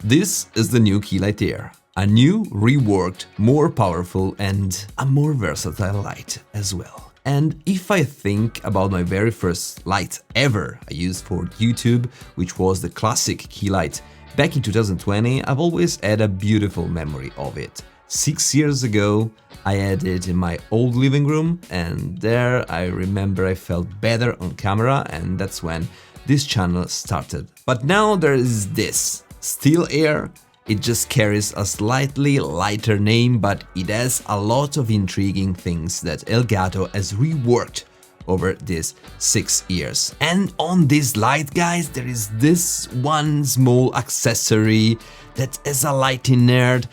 This is the new Key Loght Air, a new, reworked, more powerful and a more versatile light as well. And if I think about my very first light ever I used for YouTube, which was the classic Key Light back in 2020, I've always had a beautiful memory of it. 6 years ago, I had it in my old living room, and there I remember I felt better on camera, and that's when this channel started. But now there is this, Still Air. It just carries a slightly lighter name, but it has a lot of intriguing things that Elgato has reworked over these 6 years. And on this light, guys, there is this one small accessory that, as a lighting nerd,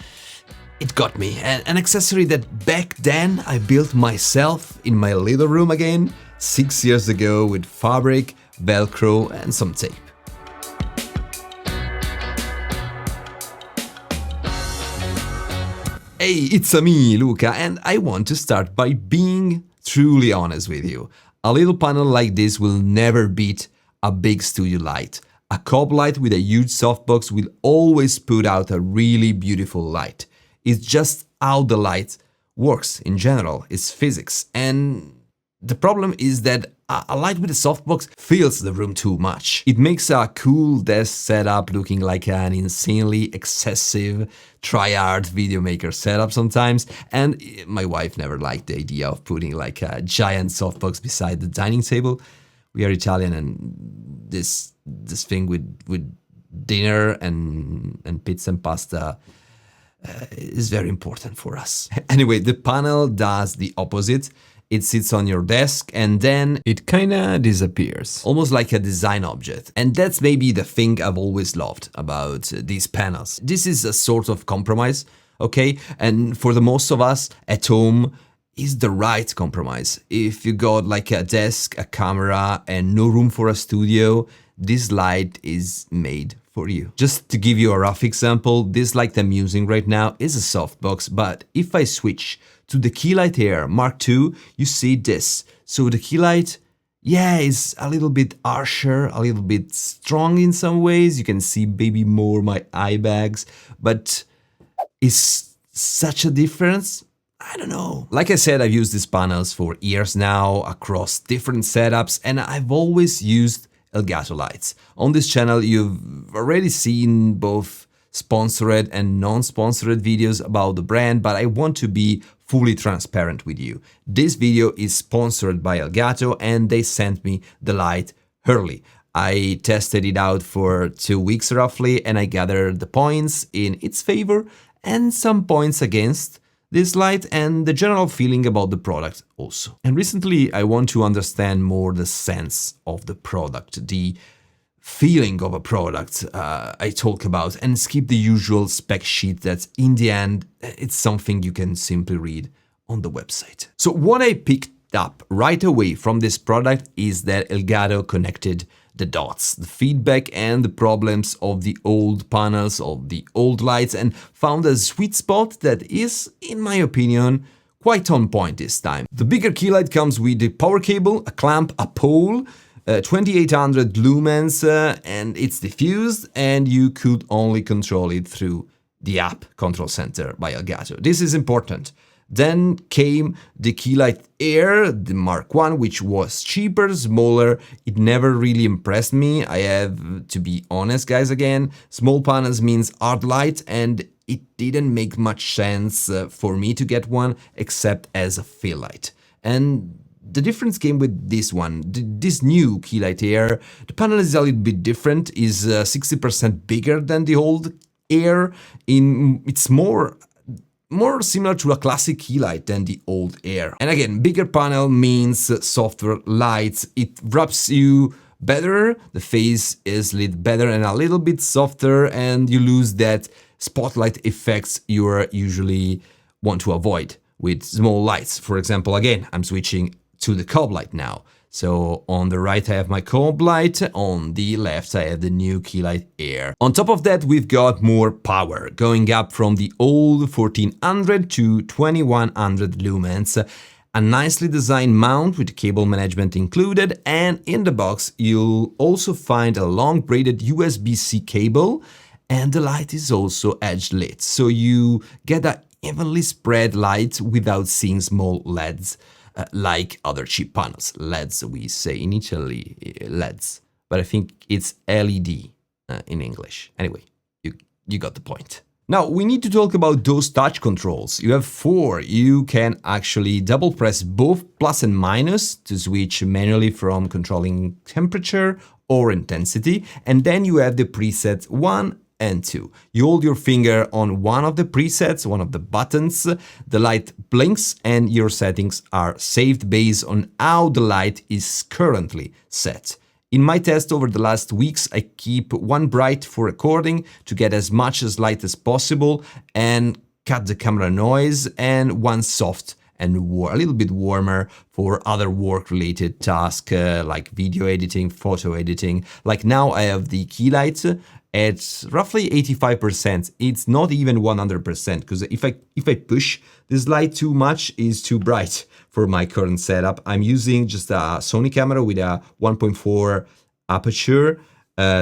it got me. An accessory that back then I built myself in my little room again 6 years ago with fabric, Velcro and some tape. Hey, it's me, Luca, and I want to start by being truly honest with you. A little panel like this will never beat a big studio light. A COB light with a huge softbox will always put out a really beautiful light. It's just how the light works in general, it's physics. And the problem is that a light with a softbox fills the room too much. It makes a cool desk setup looking like an insanely excessive try-hard videomaker setup sometimes, and my wife never liked the idea of putting like a giant softbox beside the dining table. We are Italian, and this thing with dinner and pizza and pasta is very important for us. Anyway, the panel does the opposite. It sits on your desk and then it kinda disappears, almost like a design object. And that's maybe the thing I've always loved about these panels. This is a sort of compromise, okay? And for the most of us at home, is the right compromise. If you got like a desk, a camera and no room for a studio, this light is made for you. Just to give you a rough example, this light I'm using right now is a softbox, but if I switch to the Key Loght Air Mark II, you see this. So the Key Light, yeah, is a little bit harsher, a little bit strong in some ways. You can see maybe more my eye bags, but is such a difference? I don't know. Like I said, I've used these panels for years now across different setups, and I've always used Elgato lights. On this channel, you've already seen both sponsored and non-sponsored videos about the brand, but I want to be fully transparent with you. This video is sponsored by Elgato and they sent me the light early. I tested it out for 2 weeks roughly and I gathered the points in its favor and some points against this light and the general feeling about the product also. And recently I want to understand more the sense of the product, the feeling of a product I talk about, and skip the usual spec sheet that in the end it's something you can simply read on the website. So what I picked up right away from this product is that Elgato connected the dots, the feedback and the problems of the old panels, of the old lights, and found a sweet spot that is, in my opinion, quite on point this time. The bigger key light comes with a power cable, a clamp, a pole, 2800 lumens, and it's diffused, and you could only control it through the app Control Center by Elgato. This is important. Then came the Key Loat Air, the Mark I, which was cheaper, smaller. It never really impressed me. I have to be honest, guys, again. Small panels means hard light, and it didn't make much sense for me to get one, except as a fill light. And the difference came with this one, this new Key Loat Air. The panel is a little bit different, is 60% bigger than the old Air. It's more similar to a classic key light than the old Air. And again, bigger panel means softer lights. It wraps you better, the face is lit better and a little bit softer, and you lose that spotlight effects you usually want to avoid with small lights. For example, again, I'm switching to the COB light now. So on the right I have my COB light, on the left I have the new Key Loat Air. On top of that we've got more power, going up from the old 1400 to 2100 lumens, a nicely designed mount with cable management included, and in the box you'll also find a long braided USB-C cable and the light is also edge lit, so you get a evenly spread light without seeing small LEDs like other cheap panels. LEDs, we say in Italy, LEDs, but I think it's LED in English. Anyway, you got the point. Now, we need to talk about those touch controls. You have 4. You can actually double press both plus and minus to switch manually from controlling temperature or intensity, and then you have the presets 1 and 2. You hold your finger on one of the presets, one of the buttons, the light blinks and your settings are saved based on how the light is currently set. In my test over the last weeks, I keep one bright for recording to get as much as light as possible and cut the camera noise, and one soft and a little bit warmer for other work-related tasks like video editing, photo editing. Like now I have the key light at roughly 85%. It's not even 100% because if I push this light too much, it's too bright for my current setup. I'm using just a Sony camera with a 1.4 aperture,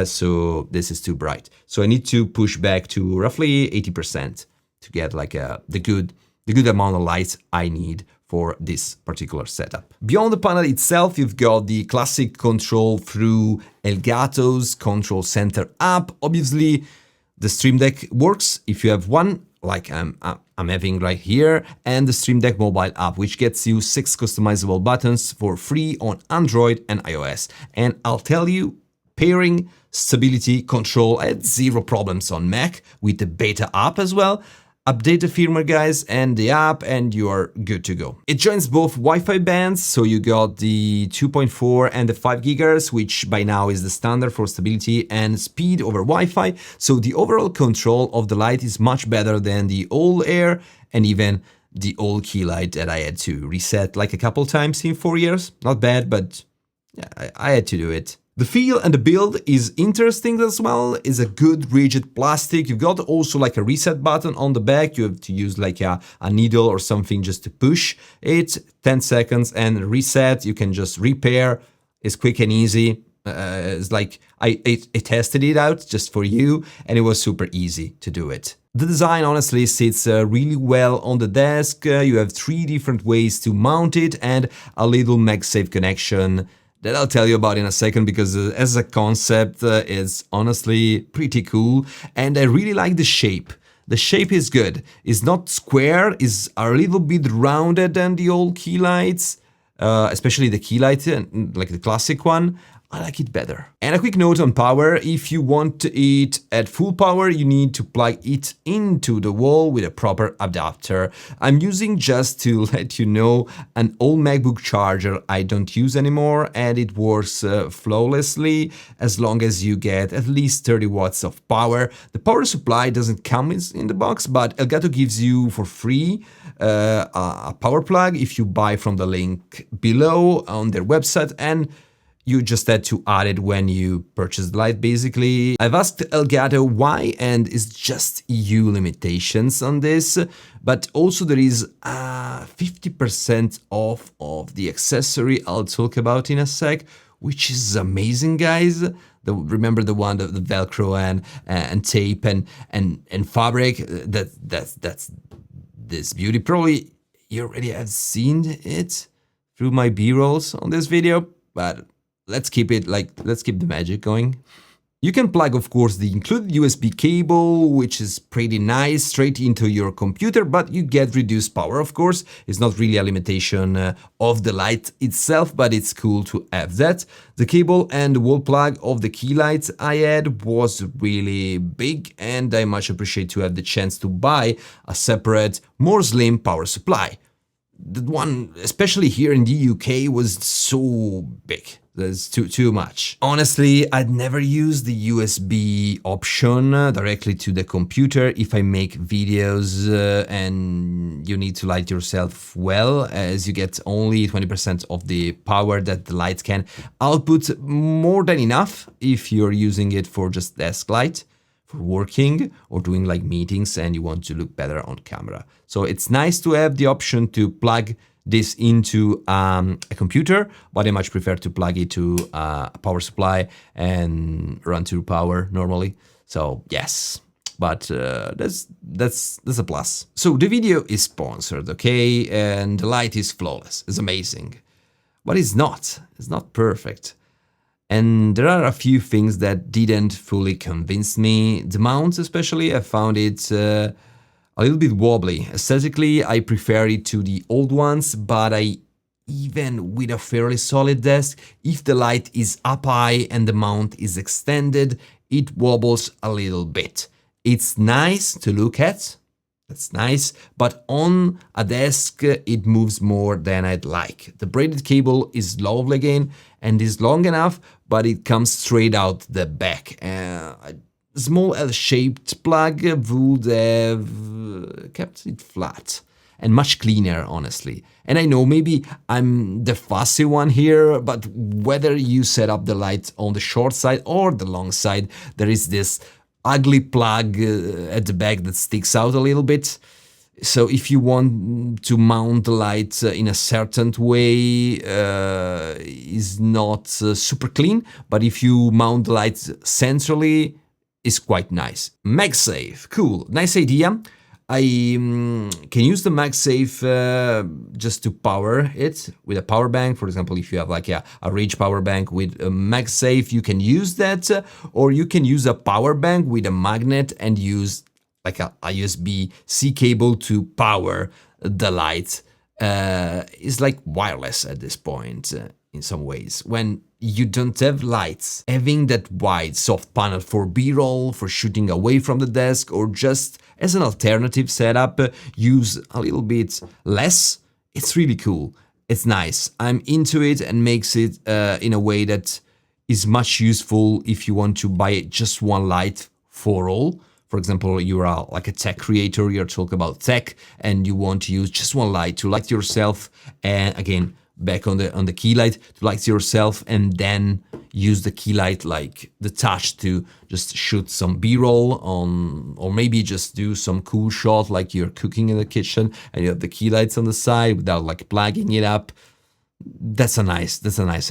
so this is too bright. So I need to push back to roughly 80% to get like the good amount of light I need for this particular setup. Beyond the panel itself, you've got the classic control through Elgato's Control Center app. Obviously, the Stream Deck works if you have one, like I'm having right here, and the Stream Deck mobile app, which gets you 6 customizable buttons for free on Android and iOS. And I'll tell you, pairing, stability, control, I had 0 problems on Mac with the beta app as well. Update the firmware, guys, and the app, and you are good to go. It joins both Wi-Fi bands, so you got the 2.4 and the 5 GHz, which by now is the standard for stability and speed over Wi-Fi. So the overall control of the light is much better than the old Air and even the old Key Light that I had to reset like a couple times in 4 years. Not bad, but yeah, I had to do it. The feel and the build is interesting as well. It's a good rigid plastic. You've got also like a reset button on the back. You have to use like a needle or something just to push it. 10 seconds and reset. You can just repair. It's quick and easy. It's like I tested it out just for you, and it was super easy to do it. The design honestly sits really well on the desk. You have 3 different ways to mount it and a little Magsafe connection that I'll tell you about in a second, because as a concept it's honestly pretty cool, and I really like the shape. The shape is good. It's not square, it's a little bit rounded than the old Key Lights, especially the Key Light, like the classic one. I like it better. And a quick note on power: if you want it at full power, you need to plug it into the wall with a proper adapter. I'm using, just to let you know, an old MacBook charger I don't use anymore, and it works flawlessly as long as you get at least 30 watts of power. The power supply doesn't come in the box, but Elgato gives you for free a power plug if you buy from the link below on their website, and you just had to add it when you purchase the light, basically. I've asked Elgato why, and it's just EU limitations on this, but also there is 50% off of the accessory I'll talk about in a sec, which is amazing, guys. Remember the one, the Velcro and tape and fabric, that's this beauty. Probably you already have seen it through my B-rolls on this video, but let's keep the magic going. You can plug, of course, the included USB cable, which is pretty nice, straight into your computer, but you get reduced power, of course. It's not really a limitation of the light itself, but it's cool to have that. The cable and the wall plug of the Key Light I had was really big, and I much appreciate to have the chance to buy a separate, more slim power supply. The one, especially here in the UK, was so big. That's too much. Honestly, I'd never use the USB option directly to the computer if I make videos and you need to light yourself well, as you get only 20% of the power that the light can output. More than enough if you're using it for just desk light, for working or doing like meetings and you want to look better on camera. So it's nice to have the option to plug this into a computer, but I much prefer to plug it to a power supply and run through power normally. So yes, but that's a plus. So the video is sponsored, okay, and the light is flawless. It's amazing, but it's not. It's not perfect. And there are a few things that didn't fully convince me. The mounts especially, I found it a little bit wobbly. Aesthetically, I prefer it to the old ones, but even with a fairly solid desk, if the light is up high and the mount is extended, it wobbles a little bit. It's nice to look at, that's nice, but on a desk it moves more than I'd like. The braided cable is lovely again and is long enough, but it comes straight out the back. A small L-shaped plug would have kept it flat and much cleaner, honestly. And I know maybe I'm the fussy one here, but whether you set up the light on the short side or the long side, there is this ugly plug at the back that sticks out a little bit. So if you want to mount the light in a certain way, is not super clean, but if you mount the light centrally, it's quite nice. Magsafe, cool, nice idea. I can use the Magsafe just to power it with a power bank. For example, if you have like a Rage power bank with a Magsafe, you can use that, or you can use a power bank with a magnet and use like a USB-C cable to power the light. It's like wireless at this point in some ways. When you don't have lights, having that wide soft panel for B-roll, for shooting away from the desk, or just as an alternative setup, use a little bit less, it's really cool. It's nice. I'm into it and makes it in a way that is much useful if you want to buy just one light for all. For example, you're like a tech creator, you're talking about tech, and you want to use just one light to light yourself, and again, back on the key light, to light yourself, and then use the key light like the touch to just shoot some B-roll on, or maybe just do some cool shot like you're cooking in the kitchen and you have the key lights on the side without like plugging it up. That's a nice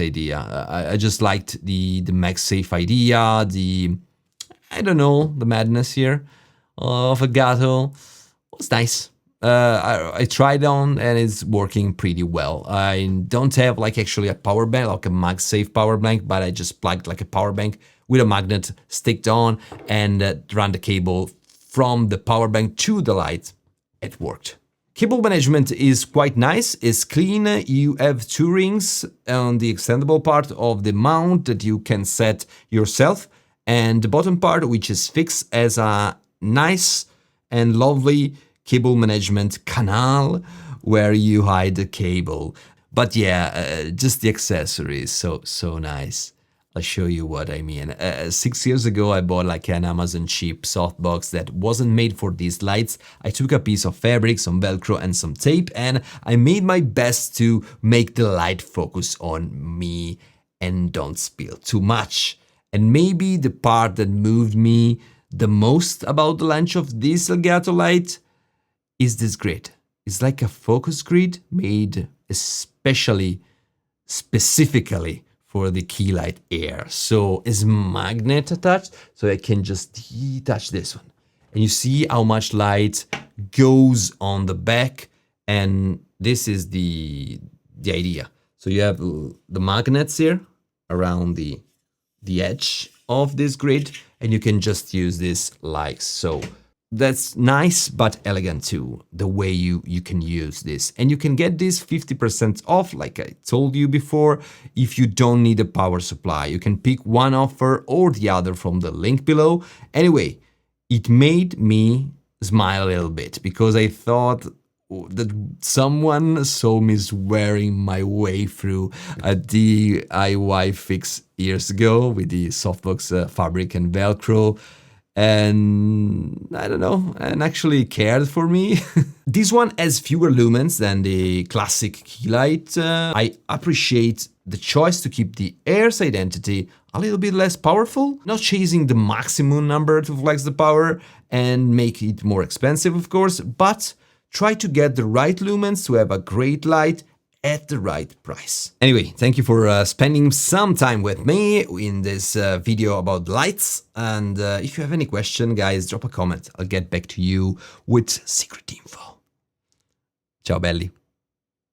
idea. I just liked the Magsafe idea, I don't know, the madness here of Elgato was nice. I tried on and it's working pretty well. I don't have like actually a power bank, like a Magsafe power bank, but I just plugged like a power bank with a magnet sticked on and ran the cable from the power bank to the light. It worked. Cable management is quite nice, it's clean. You have two rings on the extendable part of the mount that you can set yourself, and the bottom part, which is fixed, as a nice and lovely cable management canal where you hide the cable. But yeah, just the accessories, so nice. I'll show you what I mean. 6 years ago, I bought like an Amazon cheap softbox that wasn't made for these lights. I took a piece of fabric, some Velcro and some tape, and I made my best to make the light focus on me and don't spill too much. And maybe the part that moved me the most about the launch of this Elgato light is this grid. It's like a focus grid made specifically for the Key Loght Air. So it's magnet attached, so I can just detach this one. And you see how much light goes on the back, and this is the idea. So you have the magnets here around the edge of this grid, and you can just use this like so. That's nice but elegant too, the way you can use this. And you can get this 50% off, like I told you before, if you don't need a power supply. You can pick one offer or the other from the link below. Anyway, it made me smile a little bit because I thought that someone saw me swearing my way through a DIY fix years ago with the softbox fabric and Velcro. And I don't know, and actually cared for me. This one has fewer lumens than the classic Key Light. I appreciate the choice to keep the Air's identity a little bit less powerful, not chasing the maximum number to flex the power and make it more expensive, of course, but try to get the right lumens to have a great light at the right price. Anyway, thank you for spending some time with me in this video about lights. And if you have any question, guys, drop a comment. I'll get back to you with secret info. Ciao belli.